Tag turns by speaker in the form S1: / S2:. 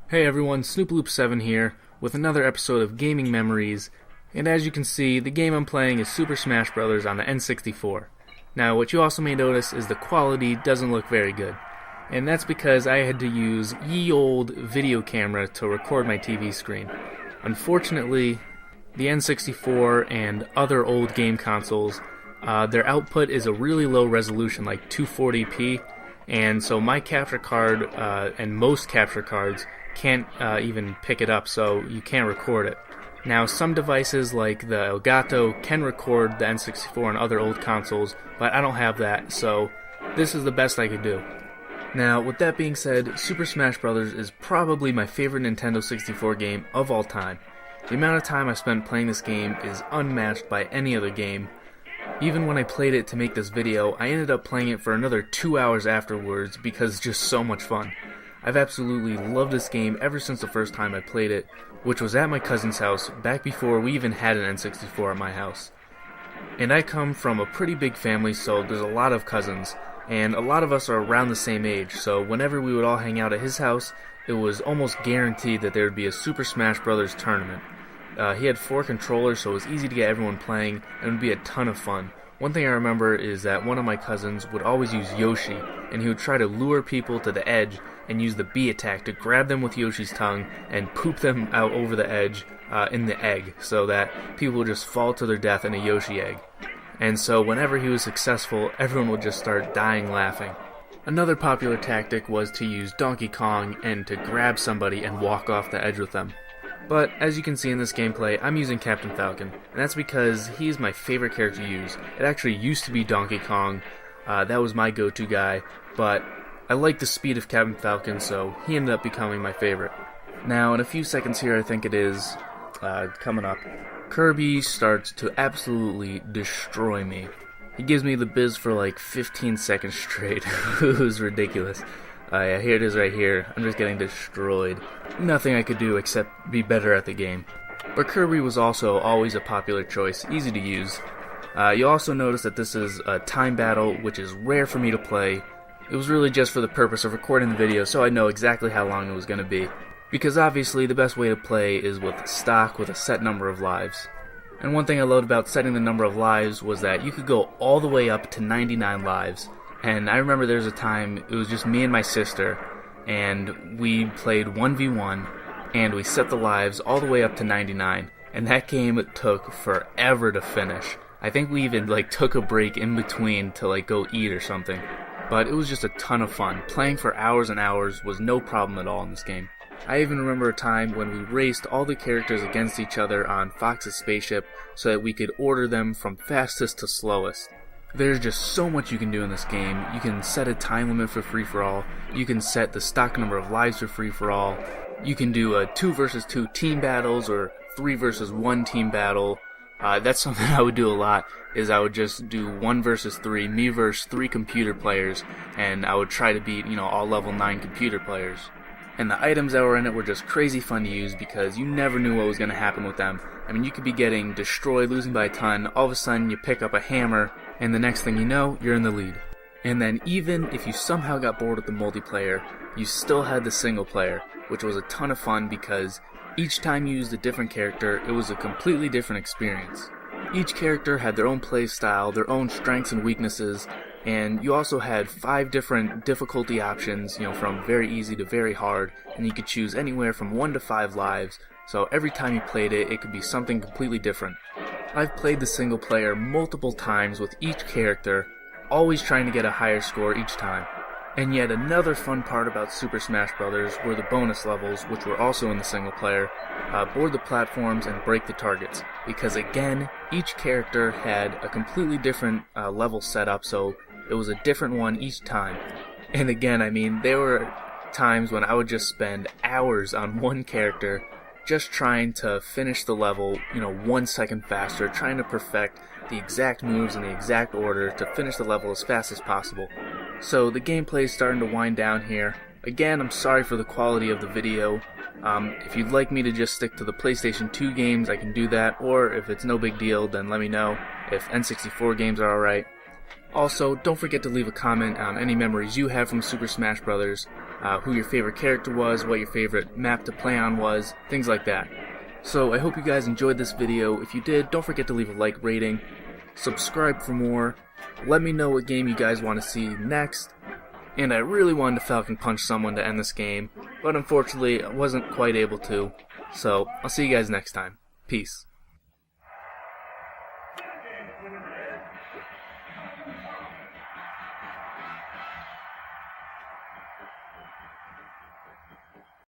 S1: Hey everyone, Snoopaloop7 here, with another episode of Gaming Memories, and as you can see, the game I'm playing is Super Smash Bros. On the N64. Now, what you also may notice is the quality doesn't look very good, and that's because I had to use ye old video camera to record my TV screen. Unfortunately, the N64 and other old game consoles, their output is a really low resolution, like 240p, and so my capture card, and most capture cards, can't even pick it up, so you can't record it. Now, some devices like the Elgato can record the N64 and other old consoles, but I don't have that, so this is the best I could do. Now, with that being said, Super Smash Bros. Is probably my favorite Nintendo 64 game of all time. The amount of time I spent playing this game is unmatched by any other game. Even when I played it to make this video, I ended up playing it for another 2 hours afterwards because it's just so much fun. I've absolutely loved this game ever since the first time I played it, which was at my cousin's house back before we even had an N64 at my house. And I come from a pretty big family, so there's a lot of cousins, and a lot of us are around the same age, so whenever we would all hang out at his house, it was almost guaranteed that there would be a Super Smash Bros. Tournament. He had 4 controllers, so it was easy to get everyone playing, and it would be a ton of fun. One thing I remember is that one of my cousins would always use Yoshi, and he would try to lure people to the edge and use the B attack to grab them with Yoshi's tongue and poop them out over the edge in the egg, so that people would just fall to their death in a Yoshi egg. And so whenever he was successful, everyone would just start dying laughing. Another popular tactic was to use Donkey Kong and to grab somebody and walk off the edge with them. But, as you can see in this gameplay, I'm using Captain Falcon, and that's because he's my favorite character to use. It actually used to be Donkey Kong, that was my go-to guy, but I like the speed of Captain Falcon, so he ended up becoming my favorite. Now, in a few seconds here, I think it is, coming up, Kirby starts to absolutely destroy me. He gives me the biz for like 15 seconds straight. It was ridiculous. Yeah, here it is right here. I'm just getting destroyed. Nothing I could do except be better at the game. But Kirby was also always a popular choice, easy to use. You'll also notice that this is a time battle, which is rare for me to play. It was really just for the purpose of recording the video so I know exactly how long it was going to be. Because obviously the best way to play is with stock with a set number of lives. And one thing I loved about setting the number of lives was that you could go all the way up to 99 lives. And I remember there was a time, it was just me and my sister, and we played 1v1, and we set the lives all the way up to 99, and that game took forever to finish. I think we even took a break in between to go eat or something. But it was just a ton of fun. Playing for hours and hours was no problem at all in this game. I even remember a time when we raced all the characters against each other on Fox's spaceship so that we could order them from fastest to slowest. There's just so much you can do in this game. You can set a time limit for free-for-all. You can set the stock number of lives for free-for-all. You can do a 2 versus 2 team battles or 3 versus 1 team battle. That's something I would do a lot, is I would just do 1 versus 3, me versus 3 computer players, and I would try to beat, all level 9 computer players. And the items that were in it were just crazy fun to use because you never knew what was going to happen with them. I mean, you could be getting destroyed, losing by a ton, all of a sudden you pick up a hammer, and the next thing you know, you're in the lead. And then even if you somehow got bored with the multiplayer, you still had the single player, which was a ton of fun because each time you used a different character, it was a completely different experience. Each character had their own play style, their own strengths and weaknesses, and you also had 5 different difficulty options, from very easy to very hard, and you could choose anywhere from 1 to 5 lives, so every time you played it, it could be something completely different. I've played the single player multiple times with each character, always trying to get a higher score each time. And yet another fun part about Super Smash Bros. Were the bonus levels, which were also in the single player, board the platforms and break the targets. Because again, each character had a completely different level setup, so it was a different one each time. And again, there were times when I would just spend hours on one character just trying to finish the level, 1 second faster, trying to perfect the exact moves in the exact order to finish the level as fast as possible. So the gameplay is starting to wind down here. Again, I'm sorry for the quality of the video. If you'd like me to just stick to the PlayStation 2 games, I can do that, or if it's no big deal, then let me know if N64 games are alright. Also, don't forget to leave a comment on any memories you have from Super Smash Bros. who your favorite character was, what your favorite map to play on was, things like that. So I hope you guys enjoyed this video. If you did, don't forget to leave a like rating, subscribe for more, let me know what game you guys want to see next, and I really wanted to Falcon Punch someone to end this game, but unfortunately I wasn't quite able to, so I'll see you guys next time. Peace.